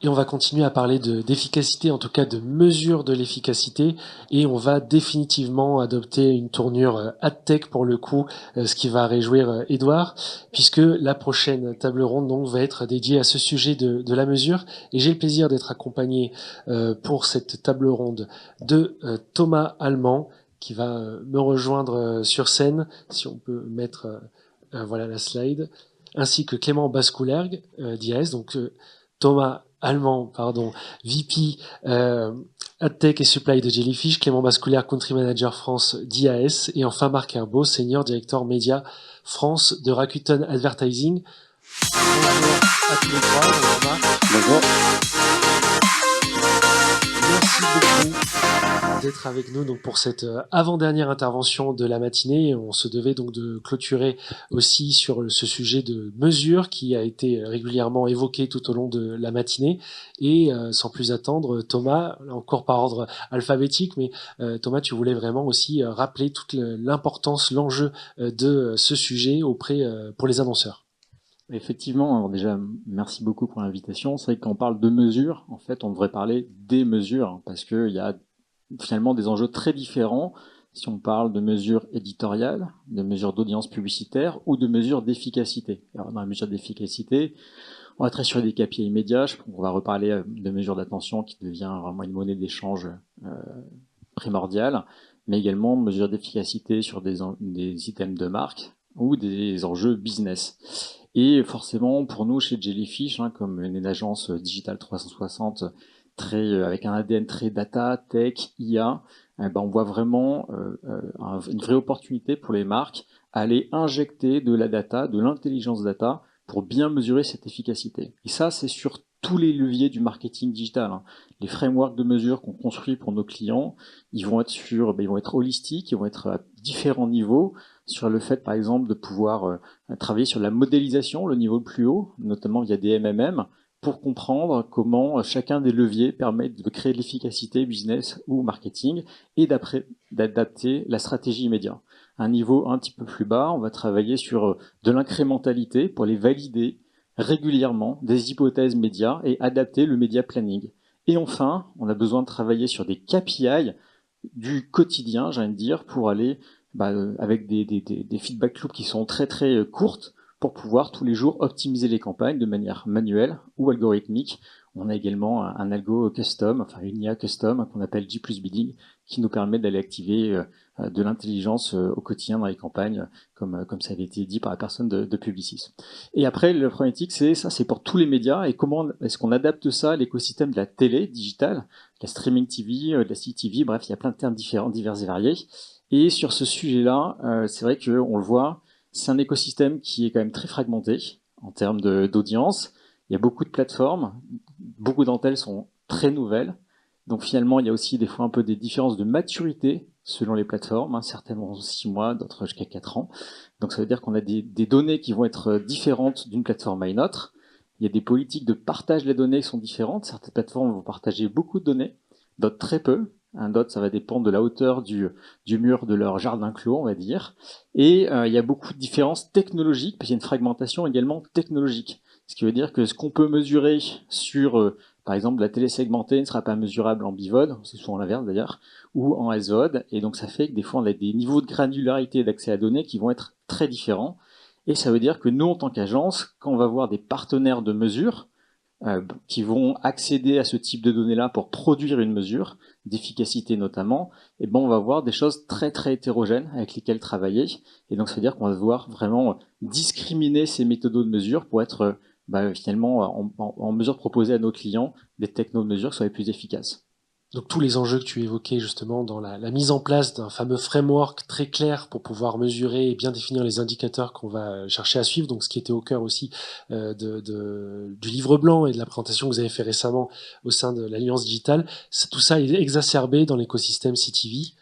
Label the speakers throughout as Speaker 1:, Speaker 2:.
Speaker 1: Et on va continuer à parler d'efficacité, en tout cas de mesure de l'efficacité, et on va définitivement adopter une tournure AdTech pour le coup, ce qui va réjouir Edouard, puisque la prochaine table ronde donc va être dédiée à ce sujet de la mesure, et j'ai le plaisir d'être accompagné pour cette table ronde de Thomas Allemand, qui va me rejoindre sur scène, si on peut mettre voilà la slide, ainsi que Clément Bascoulergue d'IAS, donc Thomas Allemand, pardon, VP AdTech et Supply de Jellyfish, Clément Bascoulière, Country Manager France d'IAS, et enfin Marc Herbeau, Senior Director Média France de Rakuten Advertising. Bonjour à tous les trois, bonjour Marc.
Speaker 2: Bonjour.
Speaker 1: Merci beaucoup d'être avec nous donc pour cette avant-dernière intervention de la matinée. On se devait donc de clôturer aussi sur ce sujet de mesure qui a été régulièrement évoqué tout au long de la matinée. Et sans plus attendre, Thomas, encore par ordre alphabétique, mais Thomas, tu voulais vraiment aussi rappeler toute l'importance, l'enjeu de ce sujet auprès pour les annonceurs.
Speaker 2: Effectivement, alors déjà, merci beaucoup pour l'invitation. C'est vrai que quand on parle de mesures, en fait, on devrait parler des mesures, hein, parce qu'il y a finalement des enjeux très différents si on parle de mesures éditoriales, de mesures d'audience publicitaire ou de mesures d'efficacité. Alors, dans la mesure d'efficacité, on va être sur des KPI immédiats. On va reparler de mesures d'attention qui devient vraiment une monnaie d'échange primordiale, mais également mesures d'efficacité sur des items de marque ou des enjeux business. Et forcément, pour nous, chez Jellyfish, hein, comme une agence digitale 360 avec un ADN très data, tech, IA, ben, on voit vraiment une vraie opportunité pour les marques à aller injecter de la data, de l'intelligence data, pour bien mesurer cette efficacité. Et ça, c'est sur tous les leviers du marketing digital, hein. Les frameworks de mesure qu'on construit pour nos clients, ils vont être holistiques, ils vont être à différents niveaux, sur le fait, par exemple, de pouvoir travailler sur la modélisation, le niveau le plus haut, notamment via des MMM, pour comprendre comment chacun des leviers permet de créer de l'efficacité business ou marketing et d'adapter la stratégie média. Un niveau un petit peu plus bas, on va travailler sur de l'incrémentalité pour les valider régulièrement des hypothèses médias et adapter le média planning. Et enfin, on a besoin de travailler sur des KPI du quotidien, j'ai envie de dire, pour aller avec des feedback loops qui sont très très courtes pour pouvoir tous les jours optimiser les campagnes de manière manuelle ou algorithmique. On a également un algo custom, enfin une IA custom qu'on appelle G plus Bidding, qui nous permet d'aller activer de l'intelligence au quotidien dans les campagnes, comme ça avait été dit par la personne de Publicis. Et après, la problématique, c'est pour tous les médias, et comment est-ce qu'on adapte ça à l'écosystème de la télé digitale, la streaming TV, de la CTV, bref, il y a plein de termes différents, divers et variés. Et sur ce sujet-là, c'est vrai qu'on le voit, c'est un écosystème qui est quand même très fragmenté en termes d'audience. Il y a beaucoup de plateformes, beaucoup d'entre elles sont très nouvelles. Donc finalement, il y a aussi des fois un peu des différences de maturité selon les plateformes. Hein. Certaines ont 6 mois, d'autres jusqu'à 4 ans. Donc ça veut dire qu'on a des données qui vont être différentes d'une plateforme à une autre. Il y a des politiques de partage des données qui sont différentes. Certaines plateformes vont partager beaucoup de données, d'autres très peu. D'autres, ça va dépendre de la hauteur du mur de leur jardin clos, on va dire. Et il y a beaucoup de différences technologiques, parce qu'il y a une fragmentation également technologique. Ce qui veut dire que ce qu'on peut mesurer sur, par exemple, la télé segmentée ne sera pas mesurable en BIVOD, c'est souvent l'inverse d'ailleurs, ou en SVOD. Et donc ça fait que des fois on a des niveaux de granularité d'accès à données qui vont être très différents. Et ça veut dire que nous, en tant qu'agence, quand on va voir des partenaires de mesure, qui vont accéder à ce type de données-là pour produire une mesure, d'efficacité notamment, et ben on va voir des choses très très hétérogènes avec lesquelles travailler. Et donc ça veut dire qu'on va devoir vraiment discriminer ces méthodes de mesure pour être finalement en mesure de proposer à nos clients des technos de mesure qui soient les plus efficaces.
Speaker 1: Donc tous les enjeux que tu évoquais justement dans la mise en place d'un fameux framework très clair pour pouvoir mesurer et bien définir les indicateurs qu'on va chercher à suivre, donc ce qui était au cœur aussi du livre blanc et de la présentation que vous avez fait récemment au sein de l'Alliance Digitale, tout ça est exacerbé dans l'écosystème CTV.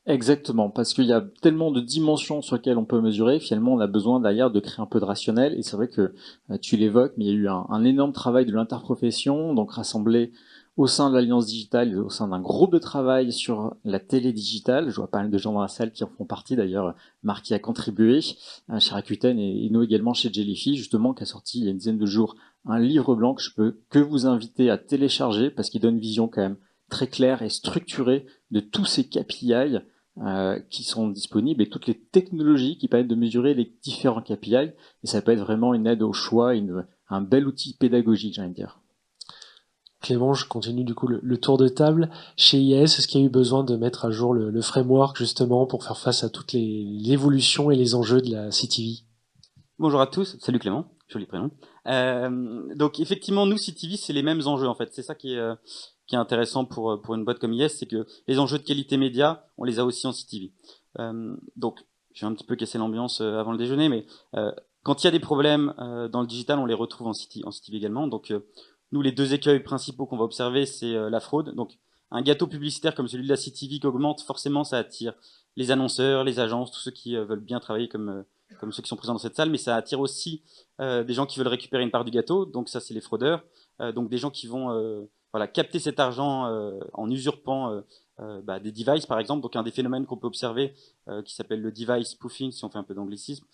Speaker 2: Exactement, parce qu'il y a tellement de dimensions sur lesquelles on peut mesurer, finalement on a besoin derrière de créer un peu de rationnel, et c'est vrai que tu l'évoques, mais il y a eu un énorme travail de l'interprofession, donc rassemblé au sein de l'Alliance Digitale, et au sein d'un groupe de travail sur la télé digitale. Je vois pas mal de gens dans la salle qui en font partie, d'ailleurs Marc y a contribué, chez Rakuten et nous également chez Jellyfish, justement, qui a sorti il y a une dizaine de jours un livre blanc que je peux que vous inviter à télécharger parce qu'il donne une vision quand même très claire et structurée de tous ces KPI qui sont disponibles et toutes les technologies qui permettent de mesurer les différents KPI. Et ça peut être vraiment une aide au choix, un bel outil pédagogique, j'ai envie de dire.
Speaker 1: Clément, je continue du coup le tour de table. Chez IAS, est-ce qu'il y a eu besoin de mettre à jour le framework justement pour faire face à toutes l'évolution et les enjeux de la CTV?
Speaker 3: Bonjour à tous, salut Clément, joli prénom. Donc effectivement, nous, CTV, c'est les mêmes enjeux en fait. C'est ça qui est intéressant pour une boîte comme IS, c'est que les enjeux de qualité média, on les a aussi en CTV. Donc, je vais un petit peu casser l'ambiance avant le déjeuner, mais quand il y a des problèmes dans le digital, on les retrouve en CTV également. Donc, nous, les deux écueils principaux qu'on va observer, c'est la fraude. Donc, un gâteau publicitaire comme celui de la CTV qui augmente, forcément, ça attire les annonceurs, les agences, tous ceux qui veulent bien travailler comme ceux qui sont présents dans cette salle, mais ça attire aussi des gens qui veulent récupérer une part du gâteau. Donc, ça, c'est les fraudeurs. Donc, des gens qui vont voilà, capter cet argent en usurpant des devices, par exemple. Donc, un des phénomènes qu'on peut observer qui s'appelle le device spoofing, si on fait un peu d'anglicisme,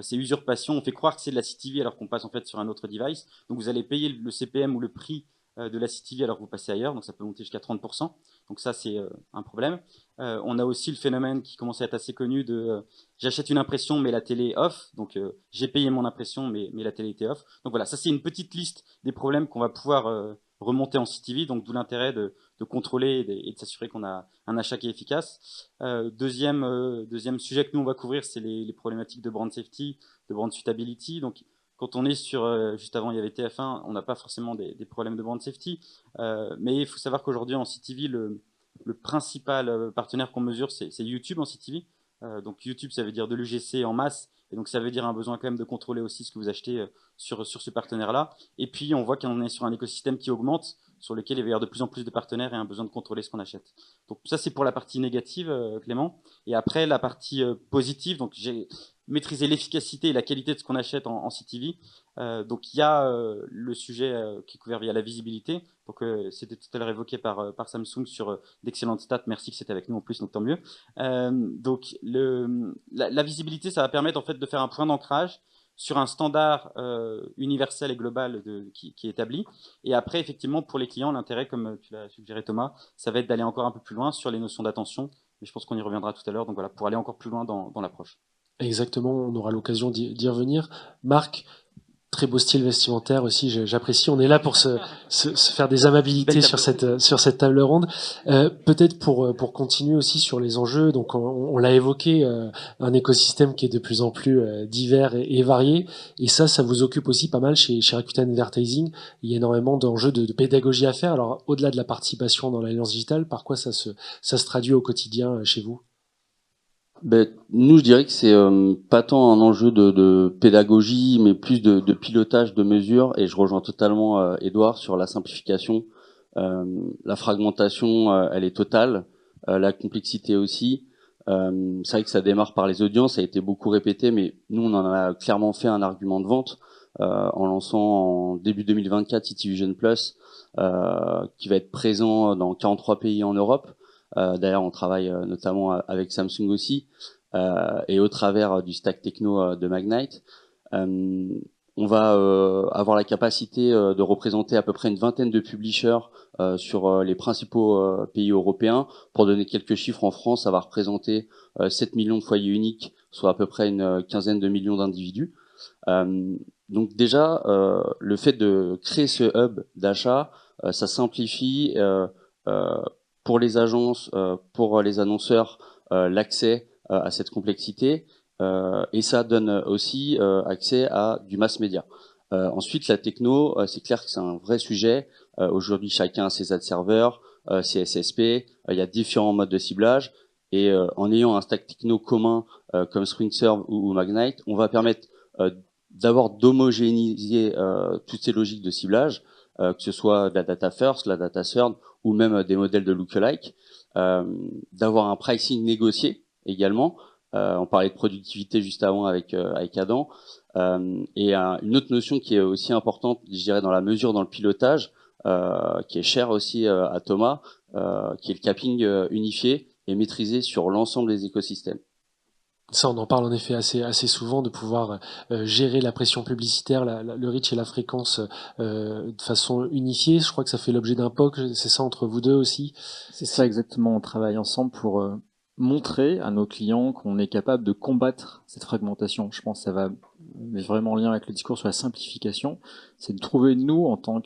Speaker 3: c'est usurpation. On fait croire que c'est de la CTV alors qu'on passe en fait sur un autre device. Donc, vous allez payer le CPM ou le prix de la CTV alors que vous passez ailleurs. Donc, ça peut monter jusqu'à 30%. Donc, ça, c'est un problème. On a aussi le phénomène qui commence à être assez connu de j'achète une impression mais la télé est off. Donc, j'ai payé mon impression mais la télé était off. Donc, voilà, ça, c'est une petite liste des problèmes qu'on va pouvoir remonter en CTV, donc d'où l'intérêt de contrôler et de s'assurer qu'on a un achat qui est efficace. Deuxième sujet que nous on va couvrir, c'est les problématiques de brand safety, de brand suitability. Donc quand on est sur, juste avant il y avait TF1, on n'a pas forcément des problèmes de brand safety, mais il faut savoir qu'aujourd'hui en CTV, le principal partenaire qu'on mesure, c'est YouTube en CTV. Donc YouTube, ça veut dire de l'UGC en masse, et donc ça veut dire un besoin quand même de contrôler aussi ce que vous achetez sur ce partenaire-là. Et puis on voit qu'on est sur un écosystème qui augmente, sur lequel il va y avoir de plus en plus de partenaires et un besoin de contrôler ce qu'on achète. Donc ça c'est pour la partie négative, Clément. Et après la partie positive, donc j'ai maîtrisé l'efficacité et la qualité de ce qu'on achète en CTV. Donc il y a le sujet qui est couvert via la visibilité. Donc c'était tout à l'heure évoqué par Samsung sur d'excellentes stats. Merci que c'était avec nous en plus, donc tant mieux. Donc la visibilité, ça va permettre en fait de faire un point d'ancrage sur un standard universel et global qui est établi. Et après, effectivement, pour les clients, l'intérêt, comme tu l'as suggéré Thomas, ça va être d'aller encore un peu plus loin sur les notions d'attention. Mais je pense qu'on y reviendra tout à l'heure. Donc voilà, pour aller encore plus loin dans l'approche.
Speaker 1: Exactement, on aura l'occasion d'y revenir. Marc, très beau style vestimentaire aussi, j'apprécie. On est là pour se faire des amabilités sur cette table ronde. Peut-être pour continuer aussi sur les enjeux, donc on l'a évoqué, un écosystème qui est de plus en plus divers et varié. Et ça vous occupe aussi pas mal chez Rakuten Advertising. Il y a énormément d'enjeux de pédagogie à faire. Alors au-delà de la participation dans l'alliance digitale, par quoi ça se traduit au quotidien chez vous?
Speaker 4: Ben, nous, je dirais que c'est pas tant un enjeu de pédagogie, mais plus de pilotage de mesures. Et je rejoins totalement Edouard sur la simplification. La fragmentation, elle est totale. La complexité aussi. C'est vrai que ça démarre par les audiences, ça a été beaucoup répété, mais nous, on en a clairement fait un argument de vente en lançant en début 2024 City Vision Plus, qui va être présent dans 43 pays en Europe. D'ailleurs, on travaille notamment avec Samsung aussi, et au travers du stack techno de Magnite. On va avoir la capacité de représenter à peu près une vingtaine de publishers sur les principaux pays européens. Pour donner quelques chiffres, en France, ça va représenter 7 millions de foyers uniques, soit à peu près une quinzaine de millions d'individus. Donc déjà, le fait de créer ce hub d'achat, ça simplifie pour les agences, pour les annonceurs, l'accès à cette complexité, et ça donne aussi accès à du mass média. Ensuite, la techno, c'est clair que c'est un vrai sujet. Aujourd'hui, chacun a ses ad serveurs, ses SSP, il y a différents modes de ciblage, et en ayant un stack techno commun comme SpringServe ou Magnite, on va permettre d'abord d'homogénéiser toutes ces logiques de ciblage, que ce soit de la data first, la data third, ou même des modèles de lookalike, d'avoir un pricing négocié également. On parlait de productivité juste avant avec Adam, et une autre notion qui est aussi importante, je dirais, dans la mesure, dans le pilotage, qui est chère aussi à Thomas, qui est le capping unifié et maîtrisé sur l'ensemble des écosystèmes.
Speaker 1: Ça, on en parle en effet assez souvent, de pouvoir gérer la pression publicitaire, le reach et la fréquence de façon unifiée. Je crois que ça fait l'objet d'un POC, c'est ça entre vous deux aussi?
Speaker 2: C'est ça exactement, on travaille ensemble pour montrer à nos clients qu'on est capable de combattre cette fragmentation. Je pense que ça va vraiment en lien avec le discours sur la simplification. C'est de trouver, nous, en tant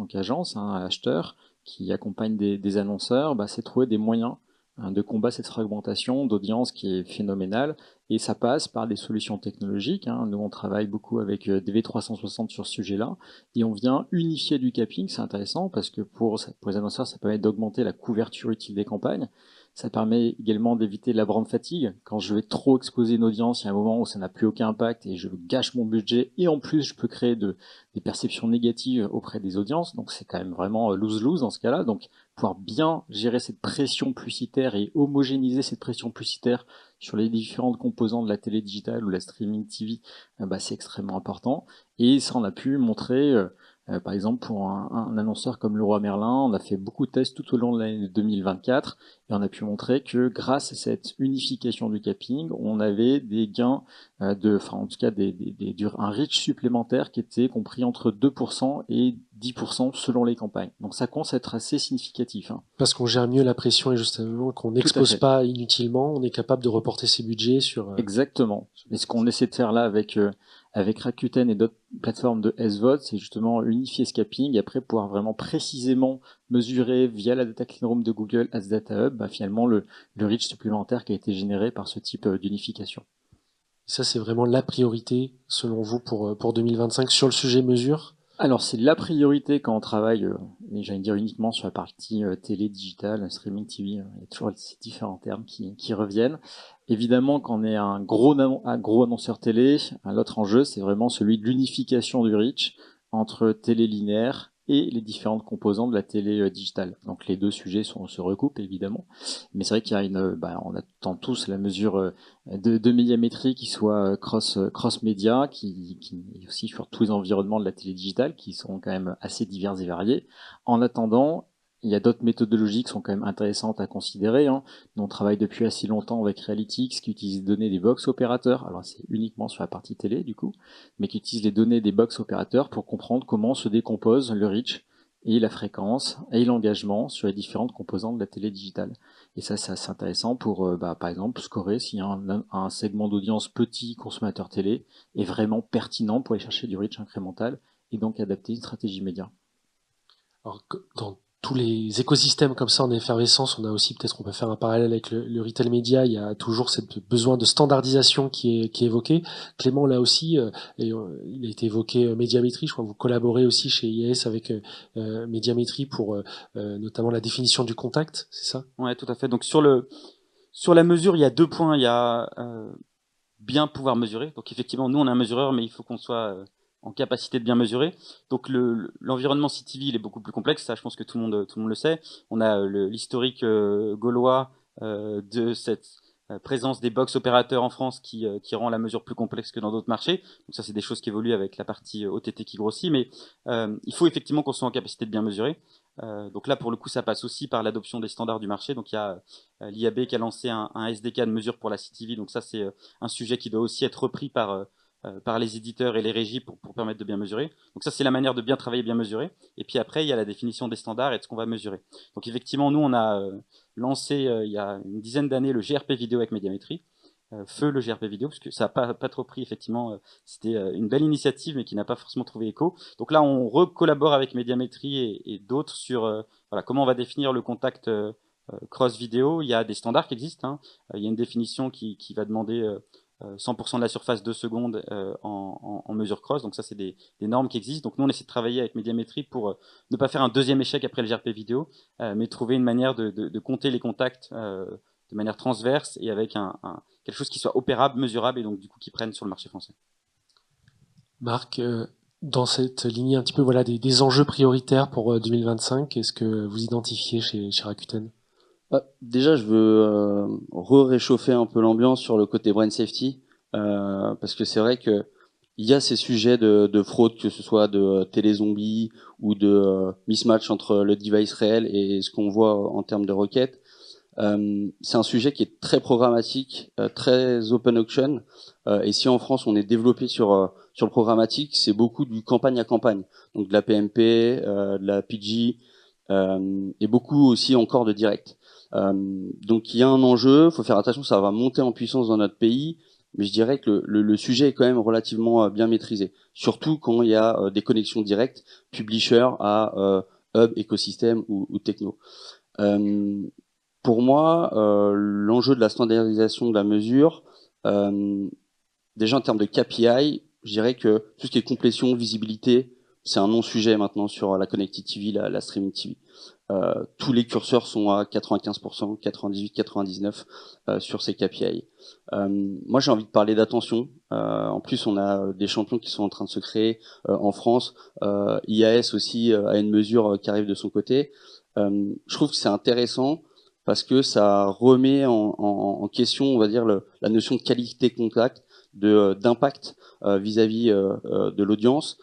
Speaker 2: qu'agence, acheteur, qui accompagne des annonceurs, c'est de trouver des moyens de combattre cette fragmentation d'audience qui est phénoménale. Et ça passe par des solutions technologiques. Nous, on travaille beaucoup avec DV360 sur ce sujet-là. Et on vient unifier du capping. C'est intéressant parce que pour les annonceurs, ça permet d'augmenter la couverture utile des campagnes. Ça permet également d'éviter la brand fatigue. Quand je vais trop exposer une audience, il y a un moment où ça n'a plus aucun impact et je gâche mon budget. Et en plus, je peux créer des perceptions négatives auprès des audiences. Donc, c'est quand même vraiment lose-lose dans ce cas-là. Donc, pouvoir bien gérer cette pression publicitaire et homogénéiser cette pression publicitaire sur les différentes composantes de la télé digitale ou la streaming TV, c'est extrêmement important. Et ça, on a pu montrer, par exemple, pour un annonceur comme Leroy Merlin, on a fait beaucoup de tests tout au long de l'année 2024 et on a pu montrer que grâce à cette unification du capping, on avait des gains en tout cas un reach supplémentaire qui était compris entre 2% et 10% selon les campagnes. Donc ça commence à être assez significatif.
Speaker 1: Parce qu'on gère mieux la pression et justement qu'on n'expose pas inutilement, on est capable de reporter ses budgets sur...
Speaker 2: Exactement. Et ce qu'on essaie de faire là avec Rakuten et d'autres plateformes de SVOD, c'est justement unifier ce capping et après pouvoir vraiment précisément mesurer via la data clean room de Google Ads Data Hub, finalement le reach supplémentaire qui a été généré par ce type d'unification.
Speaker 1: Ça, c'est vraiment la priorité, selon vous, pour 2025 sur le sujet mesure?
Speaker 2: Alors, c'est la priorité quand on travaille, j'allais dire uniquement sur la partie télé, digitale, streaming TV, il y a toujours ces différents termes qui reviennent. Évidemment, quand on est un gros annonceur télé, l'autre enjeu, c'est vraiment celui de l'unification du reach entre télé linéaire et les différentes composantes de la télé digitale. Donc les deux sujets se recoupent évidemment, mais c'est vrai qu'il y a on attend tous la mesure de médiamétrie qui soit cross média, qui est aussi sur tous les environnements de la télé digitale qui sont quand même assez divers et variés. En attendant, il y a d'autres méthodologies qui sont quand même intéressantes à considérer. Nous, on travaille depuis assez longtemps avec Realytics, qui utilise les données des box opérateurs. Alors, c'est uniquement sur la partie télé, du coup, mais qui utilise les données des box opérateurs pour comprendre comment se décompose le reach et la fréquence et l'engagement sur les différentes composantes de la télé digitale. Et ça, c'est assez intéressant pour, par exemple, scorer si un segment d'audience petit consommateur télé est vraiment pertinent pour aller chercher du reach incrémental et donc adapter une stratégie média.
Speaker 1: Alors, dans tous les écosystèmes comme ça en effervescence, on a aussi, peut-être on peut faire un parallèle avec le retail média, il y a toujours cette besoin de standardisation qui est évoqué. Clément, là aussi, il a été évoqué Médiamétrie, je crois que vous collaborez aussi chez IAS avec Médiamétrie pour notamment la définition du contact, c'est ça?
Speaker 3: Ouais, tout à fait. Donc sur la mesure, il y a 2 points. Il y a bien pouvoir mesurer. Donc effectivement, nous on est un mesureur, mais il faut qu'on soit en capacité de bien mesurer. Donc l'environnement CTV, il est beaucoup plus complexe. Ça, je pense que tout le monde le sait. On a l'historique gaulois de cette présence des box opérateurs en France qui rend la mesure plus complexe que dans d'autres marchés. Donc ça, c'est des choses qui évoluent avec la partie OTT qui grossit. Mais il faut effectivement qu'on soit en capacité de bien mesurer. Donc là, pour le coup, ça passe aussi par l'adoption des standards du marché. Donc il y a l'IAB qui a lancé un SDK de mesure pour la CTV. Donc ça, c'est un sujet qui doit aussi être repris par les éditeurs et les régies pour permettre de bien mesurer. Donc ça, c'est la manière de bien travailler, bien mesurer. Et puis après, il y a la définition des standards et de ce qu'on va mesurer. Donc effectivement, nous, on a lancé il y a une dizaine d'années le GRP vidéo avec Médiamétrie. Feu le GRP vidéo, parce que ça n'a pas trop pris, effectivement. C'était une belle initiative, mais qui n'a pas forcément trouvé écho. Donc là, on recollabore avec Médiamétrie et d'autres sur voilà, comment on va définir le contact cross-vidéo. Il y a des standards qui existent. Il y a une définition qui va demander 100% de la surface 2 secondes en mesure cross. Donc ça, c'est des normes qui existent. Donc nous, on essaie de travailler avec Médiamétrie pour ne pas faire un deuxième échec après le GRP vidéo, mais trouver une manière de compter les contacts de manière transverse et avec quelque chose qui soit opérable, mesurable et donc du coup qui prenne sur le marché français.
Speaker 1: Marc, dans cette lignée un petit peu voilà des enjeux prioritaires pour 2025, qu'est-ce que vous identifiez chez Rakuten?
Speaker 4: Déjà, je veux réchauffer un peu l'ambiance sur le côté brand safety, parce que c'est vrai que il y a ces sujets de fraude, que ce soit de télé-zombie ou de mismatch entre le device réel et ce qu'on voit en termes de requêtes. C'est un sujet qui est très programmatique, très open auction. Et si en France on est développé sur le programmatique, c'est beaucoup du campagne à campagne, donc de la PMP, de la PG, et beaucoup aussi encore de direct. Donc il y a un enjeu, faut faire attention, ça va monter en puissance dans notre pays, mais je dirais que le sujet est quand même relativement bien maîtrisé, surtout quand il y a des connexions directes, publisher à hub, écosystème ou techno. Euh, pour moi, l'enjeu de la standardisation de la mesure, euh, déjà en termes de KPI, je dirais que tout ce qui est complétion, visibilité, c'est un non-sujet maintenant sur la Connected TV, la Streaming TV. Tous les curseurs sont à 95%, 98, 99 sur ces KPI. Moi, j'ai envie de parler d'attention. En plus, on a des champions qui sont en train de se créer en France. IAS aussi a une mesure qui arrive de son côté. Je trouve que c'est intéressant parce que ça remet en question, on va dire, la notion de qualité contact, d'impact vis-à-vis de l'audience,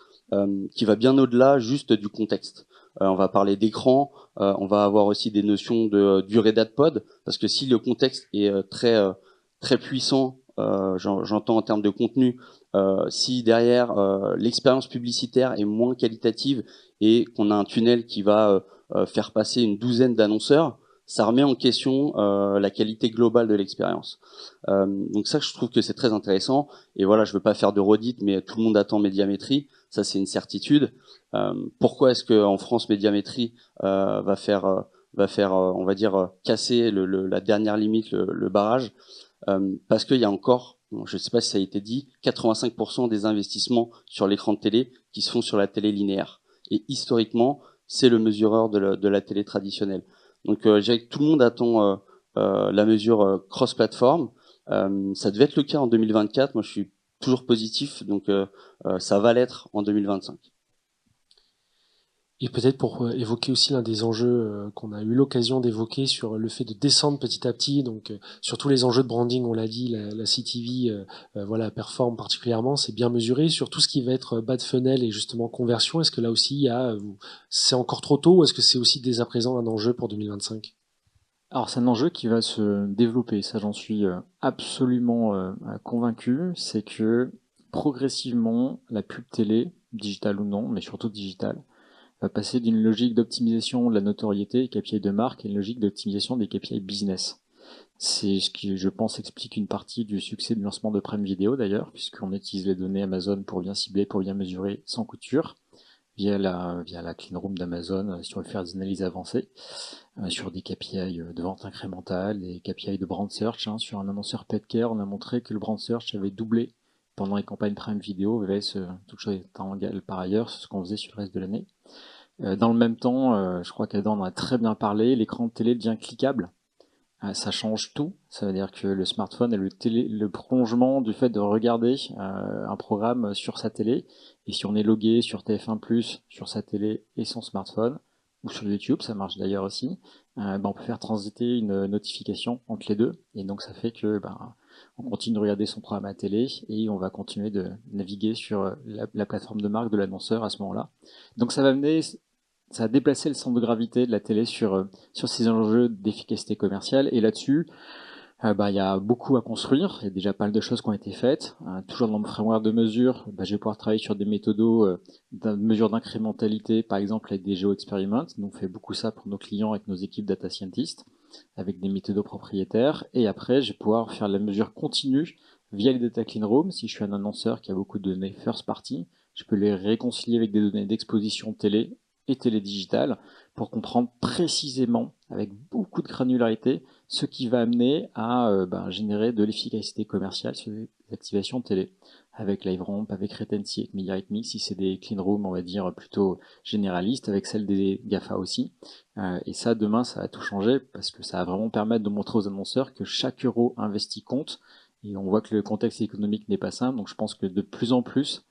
Speaker 4: qui va bien au-delà juste du contexte. On va parler d'écran, on va avoir aussi des notions de durée d'adpod, parce que si le contexte est très puissant, j'entends en termes de contenu, si derrière l'expérience publicitaire est moins qualitative et qu'on a un tunnel qui va faire passer une douzaine d'annonceurs, ça remet en question la qualité globale de l'expérience. Donc ça, je trouve que c'est très intéressant. Et voilà, je veux pas faire de redite, mais tout le monde attend Médiamétrie. Ça, c'est une certitude. Pourquoi est-ce que en France, Médiamétrie va faire, on va dire, casser la dernière limite, le barrage, parce qu'il y a encore, je ne sais pas si ça a été dit, 85% des investissements sur l'écran de télé qui se font sur la télé linéaire. Et historiquement, c'est le mesureur de la télé traditionnelle. Donc, je dirais que tout le monde attend la mesure cross-platform. Ça devait être le cas en 2024. Moi, je suis toujours positif, donc ça va l'être en 2025.
Speaker 1: Et peut-être pour évoquer aussi l'un des enjeux qu'on a eu l'occasion d'évoquer sur le fait de descendre petit à petit, donc sur tous les enjeux de branding, on l'a dit, la CTV voilà, performe particulièrement, c'est bien mesuré. Sur tout ce qui va être bas de funnel et justement conversion, est-ce que là aussi il y a, c'est encore trop tôt ou est-ce que c'est aussi dès à présent un enjeu pour 2025?
Speaker 2: Alors c'est un enjeu qui va se développer, ça j'en suis absolument convaincu, c'est que progressivement la pub télé, digitale ou non, mais surtout digitale, va passer d'une logique d'optimisation de la notoriété et KPI de marque à une logique d'optimisation des KPI business. C'est ce qui, je pense, explique une partie du succès du lancement de Prime Video d'ailleurs, puisqu'on utilise les données Amazon pour bien cibler, pour bien mesurer sans couture, via la clean room d'Amazon, si on veut faire des analyses avancées, sur des KPI de vente incrémentale, des KPI de brand search. Sur un annonceur Petcare, on a montré que le brand search avait doublé pendant les campagnes Prime Video, VS, toute chose étant égale par ailleurs, c'est ce qu'on faisait sur le reste de l'année. Dans le même temps, je crois qu'Adam en a très bien parlé, l'écran de télé devient cliquable. Ça change tout. Ça veut dire que le smartphone est le prolongement du fait de regarder un programme sur sa télé. Et si on est logué sur TF1+, sur sa télé et son smartphone, ou sur YouTube, ça marche d'ailleurs aussi, on peut faire transiter une notification entre les deux. Et donc ça fait que on continue de regarder son programme à télé et on va continuer de naviguer sur la plateforme de marque de l'annonceur à ce moment-là. Donc ça a déplacé le centre de gravité de la télé sur ces enjeux d'efficacité commerciale. Et là-dessus, il y a beaucoup à construire. Il y a déjà pas mal de choses qui ont été faites. Toujours dans mon framework de mesure, je vais pouvoir travailler sur des méthodos de mesure d'incrémentalité, par exemple avec des géo-experiments. Nous, on fait beaucoup ça pour nos clients avec nos équipes data scientists, avec des méthodos propriétaires. Et après, je vais pouvoir faire la mesure continue via les data clean rooms. Si je suis un annonceur qui a beaucoup de données first party, je peux les réconcilier avec des données d'exposition télé et télé digitale pour comprendre précisément, avec beaucoup de granularité, ce qui va amener à générer de l'efficacité commerciale sur les activations télé. Avec LiveRamp, avec Retency, avec MediaRhythmics, si c'est des clean rooms, on va dire, plutôt généralistes, avec celles des GAFA aussi. Et ça, demain, ça va tout changer parce que ça va vraiment permettre de montrer aux annonceurs que chaque euro investi compte. Et on voit que le contexte économique n'est pas simple, donc je pense que de plus en plus,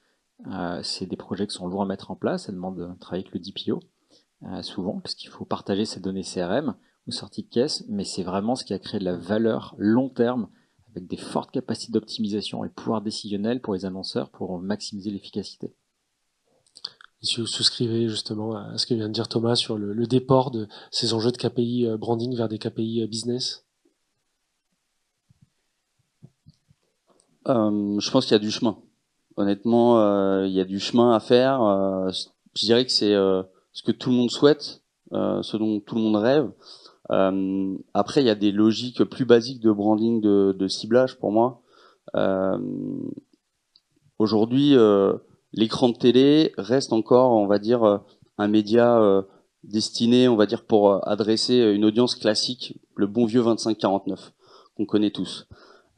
Speaker 2: c'est des projets qui sont lourds à mettre en place. Ça demande de travailler avec le DPO, souvent, parce qu'il faut partager ces données CRM ou sorties de caisse, mais c'est vraiment ce qui a créé de la valeur long terme, avec des fortes capacités d'optimisation et pouvoir décisionnel pour les annonceurs pour maximiser l'efficacité.
Speaker 1: si vous souscrivez justement à ce que vient de dire Thomas sur le déport de ces enjeux de KPI branding vers des KPI business.
Speaker 4: Je pense qu'il y a du chemin. Honnêtement, il y a du chemin à faire. Je dirais que c'est ce que tout le monde souhaite, ce dont tout le monde rêve. Après, il y a des logiques plus basiques de branding, de ciblage pour moi. Aujourd'hui, l'écran de télé reste encore, on va dire, un média destiné, on va dire, pour adresser une audience classique, le bon vieux 25-49 qu'on connaît tous.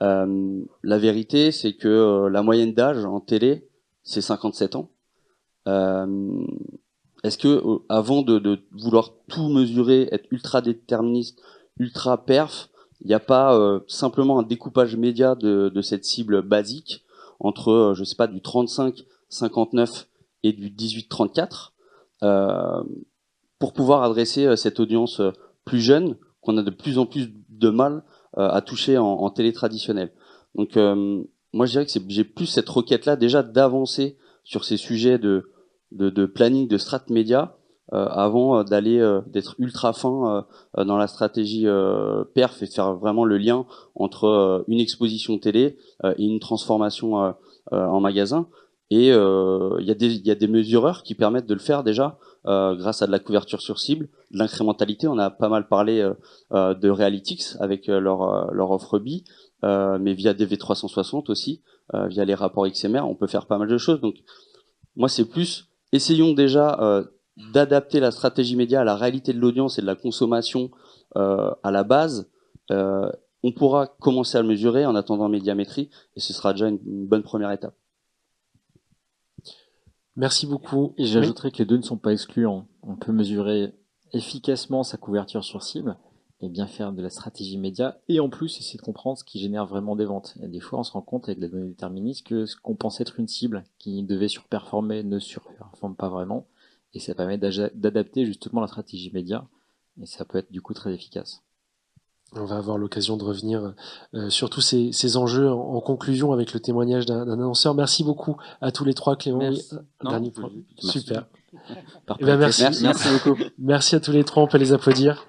Speaker 4: La vérité, c'est que la moyenne d'âge en télé, c'est 57 ans. Est-ce que avant de vouloir tout mesurer, être ultra déterministe, ultra perf, il n'y a pas simplement un découpage média de cette cible basique entre, je sais pas, du 35-59 et du 18-34 pour pouvoir adresser cette audience plus jeune qu'on a de plus en plus de mal à toucher en télé traditionnelle. Donc moi je dirais que j'ai plus cette requête-là déjà d'avancer sur ces sujets de planning, de strat média avant d'aller d'être ultra fin dans la stratégie perf et de faire vraiment le lien entre une exposition télé et une transformation en magasin. Et il y a des mesureurs qui permettent de le faire déjà grâce à de la couverture sur cible, de l'incrémentalité. On a pas mal parlé de Realytics avec leur offre BI, mais via DV360 aussi, via les rapports XMR, on peut faire pas mal de choses. Donc moi c'est plus, essayons déjà d'adapter la stratégie média à la réalité de l'audience et de la consommation à la base. On pourra commencer à le mesurer en attendant médiamétrie et ce sera déjà une bonne première étape.
Speaker 1: Merci beaucoup.
Speaker 2: Et j'ajouterais que les deux ne sont pas excluants. On peut mesurer efficacement sa couverture sur cible et bien faire de la stratégie média et en plus essayer de comprendre ce qui génère vraiment des ventes. Et des fois, on se rend compte avec la donnée déterministe que ce qu'on pensait être une cible qui devait surperformer ne surperforme pas vraiment. Et ça permet d'adapter justement la stratégie média et ça peut être du coup très efficace.
Speaker 1: On va avoir l'occasion de revenir sur tous ces enjeux en conclusion avec le témoignage d'un annonceur. Merci beaucoup à tous les trois, Clément.
Speaker 3: Merci.
Speaker 1: Dernier point.
Speaker 3: Merci.
Speaker 1: Super.
Speaker 2: Par
Speaker 1: Eh ben, merci.
Speaker 2: Merci beaucoup.
Speaker 1: Merci à tous les trois, on peut les applaudir.